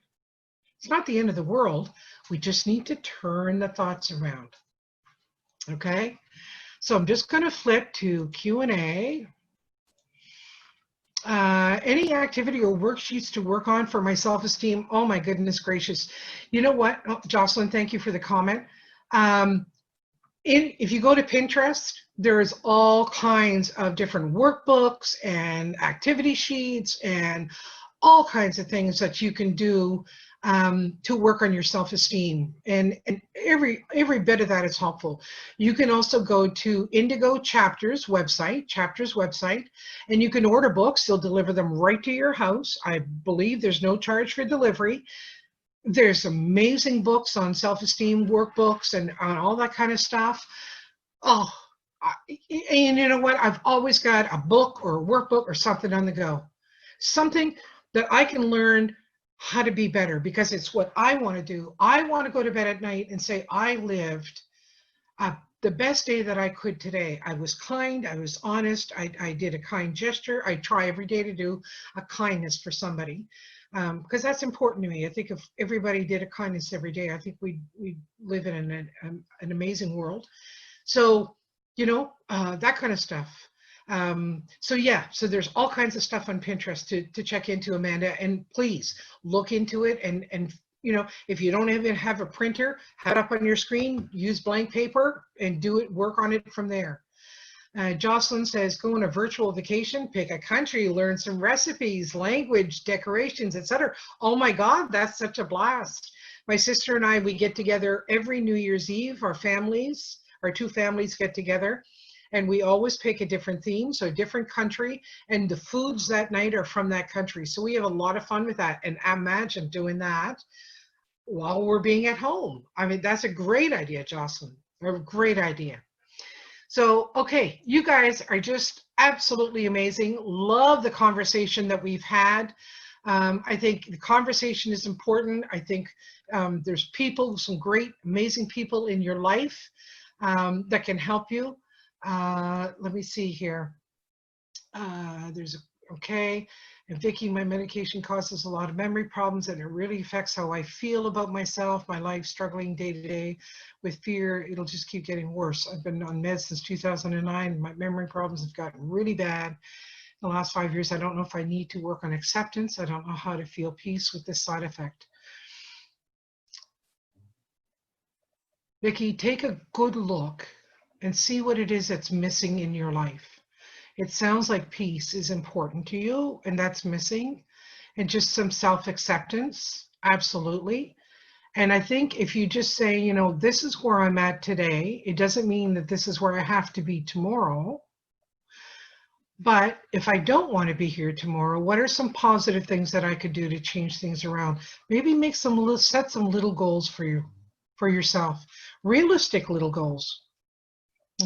Speaker 1: It's not the end of the world. We just need to turn the thoughts around. Okay? So I'm just going to flip to Q&A. Any activity or worksheets to work on for my self-esteem? Oh my goodness gracious. You know what? Oh, Jocelyn, thank you for the comment. If you go to Pinterest, there's all kinds of different workbooks and activity sheets and all kinds of things that you can do to work on your self-esteem, and every bit of that is helpful. You can also go to Indigo Chapter's website, and you can order books. They'll deliver them right to your house. I believe there's no charge for delivery. There's amazing books on self-esteem, workbooks, and on all that kind of stuff. Oh, and you know what? I've always got a book or a workbook or something on the go. Something that I can learn how to be better, because it's what I want to do. I want to go to bed at night and say, I lived the best day that I could today. I was kind, I was honest, I did a kind gesture. I try every day to do a kindness for somebody, because that's important to me. I think if everybody did a kindness every day, I think we live in an amazing world. So, you know, that kind of stuff. So yeah, so there's all kinds of stuff on Pinterest to check into, Amanda, and please look into it. And you know, if you don't even have a printer, have it up on your screen, use blank paper and do it, work on it from there. Jocelyn says, go on a virtual vacation, pick a country, learn some recipes, language, decorations, etc. Oh my God, that's such a blast. My sister and I, we get together every New Year's Eve. Our two families get together, and we always pick a different theme, so a different country, and the foods that night are from that country. So we have a lot of fun with that, and imagine doing that while we're being at home. I mean, that's a great idea, Jocelyn, a great idea. So, okay, you guys are just absolutely amazing. Love the conversation that we've had. I think the conversation is important. I think there's people, some great, amazing people in your life that can help you. Let me see here. Okay. And Vicki, my medication causes a lot of memory problems, and it really affects how I feel about myself, my life, struggling day to day with fear. It'll just keep getting worse. I've been on meds since 2009. My memory problems have gotten really bad in the last 5 years. I don't know if I need to work on acceptance. I don't know how to feel peace with this side effect. Vicki, take a good look and see what it is that's missing in your life. It sounds like peace is important to you, and that's missing, and just some self-acceptance, absolutely. And I think if you just say, you know, this is where I'm at today, it doesn't mean that this is where I have to be tomorrow. But if I don't want to be here tomorrow, what are some positive things that I could do to change things around? Maybe set some little goals for yourself, realistic little goals.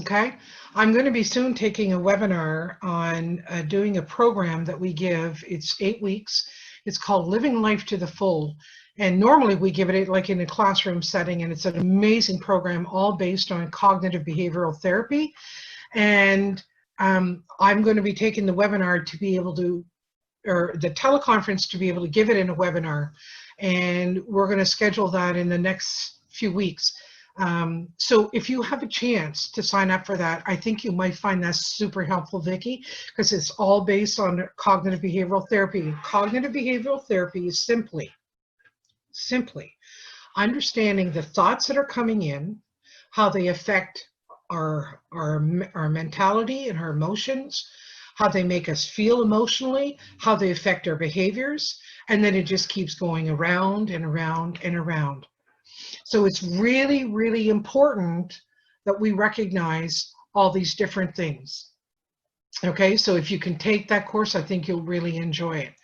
Speaker 1: Okay, I'm going to be soon taking a webinar on doing a program that we give. It's 8 weeks. It's called Living Life to the Full. And normally we give it like in a classroom setting, and it's an amazing program all based on cognitive behavioral therapy. And I'm going to be taking the webinar to be able to, or the teleconference to be able to give it in a webinar. And we're going to schedule that in the next few weeks. So if you have a chance to sign up for that, I think you might find that super helpful, Vicki, because it's all based on cognitive behavioral therapy. Cognitive behavioral therapy is simply understanding the thoughts that are coming in, how they affect our mentality and our emotions, how they make us feel emotionally, how they affect our behaviors, and then it just keeps going around and around and around. So it's really, really important that we recognize all these different things. Okay, so if you can take that course, I think you'll really enjoy it.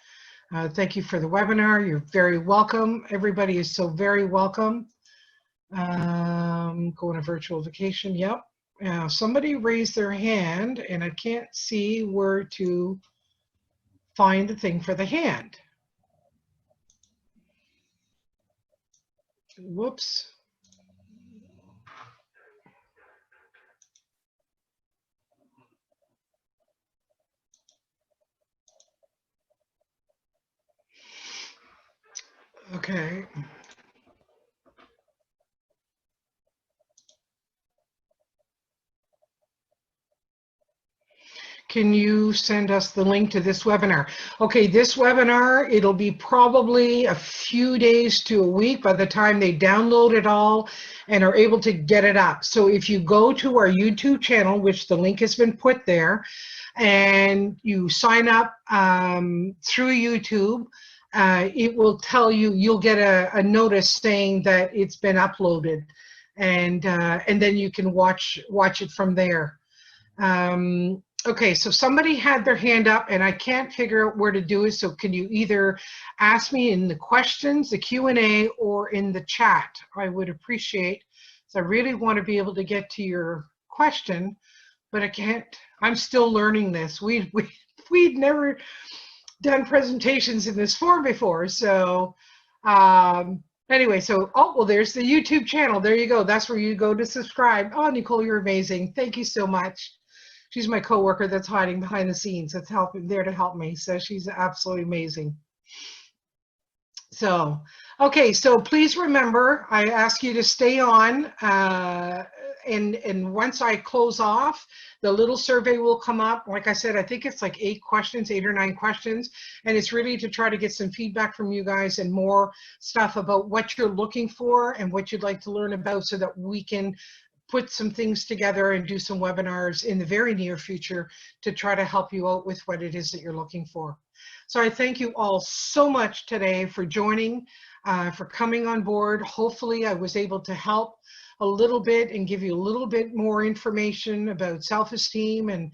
Speaker 1: Thank you for the webinar. You're very welcome. Everybody is so very welcome. Go on a virtual vacation. Yep. Somebody raised their hand, and I can't see where to find the thing for the hand. Whoops. Okay. Can you send us the link to this webinar? Okay, this webinar, it'll be probably a few days to a week by the time they download it all and are able to get it up. So if you go to our YouTube channel, which the link has been put there, and you sign up through YouTube, it will tell you, you'll get a notice saying that it's been uploaded, and then you can watch it from there. Okay, so somebody had their hand up and I can't figure out where to do it. So can you either ask me in the questions, the Q&A, or in the chat? I would appreciate, so I really want to be able to get to your question, but I can't. I'm still learning this. We'd never done presentations in this form before. So anyway, so, oh, well, there's the YouTube channel. There you go. That's where you go to subscribe. Oh, Nicole, you're amazing. Thank you so much. She's my coworker that's hiding behind the scenes. That's there to help me. So she's absolutely amazing. So, okay, so please remember, I ask you to stay on, and once I close off, the little survey will come up. Like I said, I think it's like 8 or 9 questions, and it's really to try to get some feedback from you guys and more stuff about what you're looking for and what you'd like to learn about, so that we can put some things together and do some webinars in the very near future to try to help you out with what it is that you're looking for. So I thank you all so much today for joining, for coming on board. Hopefully I was able to help a little bit and give you a little bit more information about self-esteem and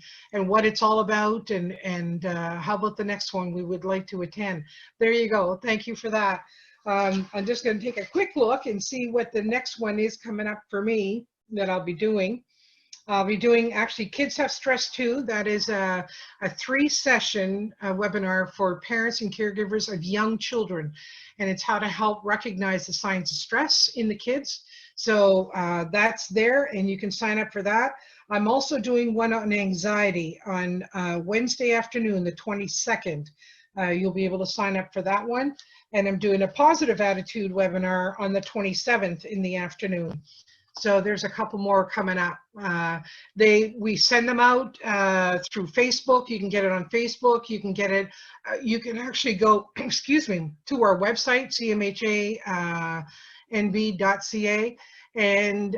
Speaker 1: what it's all about, and how about the next one we would like to attend. There you go. Thank you for that. I'm just going to take a quick look and see what the next one is coming up for me that I'll be doing. I'll be doing, actually, Kids Have Stress Too. That is a 3-session webinar for parents and caregivers of young children. And it's how to help recognize the signs of stress in the kids. So that's there, and you can sign up for that. I'm also doing one on anxiety on Wednesday afternoon, the 22nd. You'll be able to sign up for that one. And I'm doing a positive attitude webinar on the 27th in the afternoon. So there's a couple more coming up. We send them out through Facebook. You can get it on Facebook. You can get it, you can actually go, excuse me, to our website, CMHA.nb.ca. And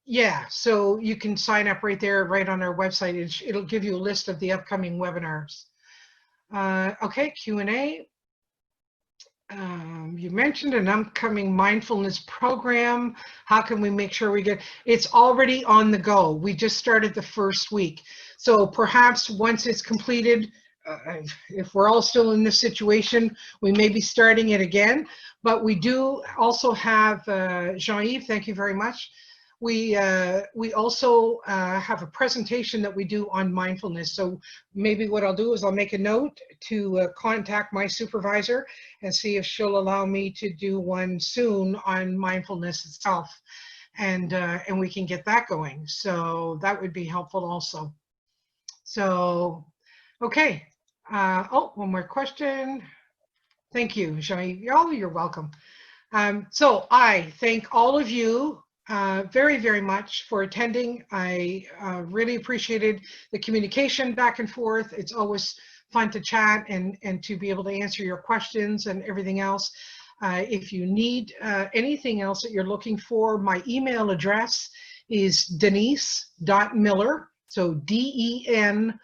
Speaker 1: yeah, so you can sign up right there, right on our website. It'll give you a list of the upcoming webinars. Okay, Q&A. You mentioned an upcoming mindfulness program. How can we make sure we get it's already on the go? We just started the first week. So perhaps once it's completed, if we're all still in this situation, we may be starting it again. But we do also have, Jean-Yves, thank you very much. We also have a presentation that we do on mindfulness. So maybe what I'll do is I'll make a note to contact my supervisor and see if she'll allow me to do one soon on mindfulness itself, and we can get that going. So that would be helpful also. So, okay. Oh, one more question. Thank you, Jean. Oh, you're welcome. So I thank all of you very, very much for attending. I really appreciated the communication back and forth. It's always fun to chat and to be able to answer your questions and everything else. If you need anything else that you're looking for, my email address is denise.miller, so DENISE.MILLER,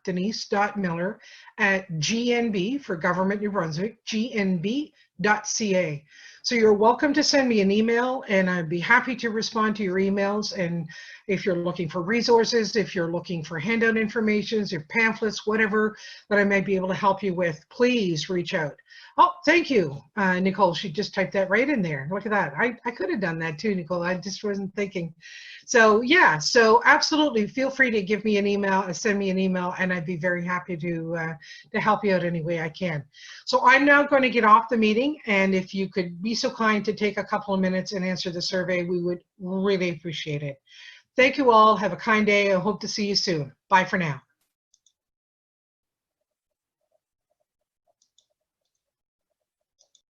Speaker 1: denise.miller @GNB for Government New Brunswick, GNB.ca. So you're welcome to send me an email, and I'd be happy to respond to your emails. And if you're looking for resources, if you're looking for handout information, your pamphlets, whatever that I might be able to help you with, please reach out. Oh, thank you, Nicole. She just typed that right in there. Look at that. I could have done that too, Nicole. I just wasn't thinking. So yeah, so absolutely feel free to give me an email, send me an email, and I'd be very happy to help you out any way I can. So I'm now going to get off the meeting, and if you could be so kind to take a couple of minutes and answer the survey, we would really appreciate it. Thank you all. Have a kind day. I hope to see you soon. Bye for now.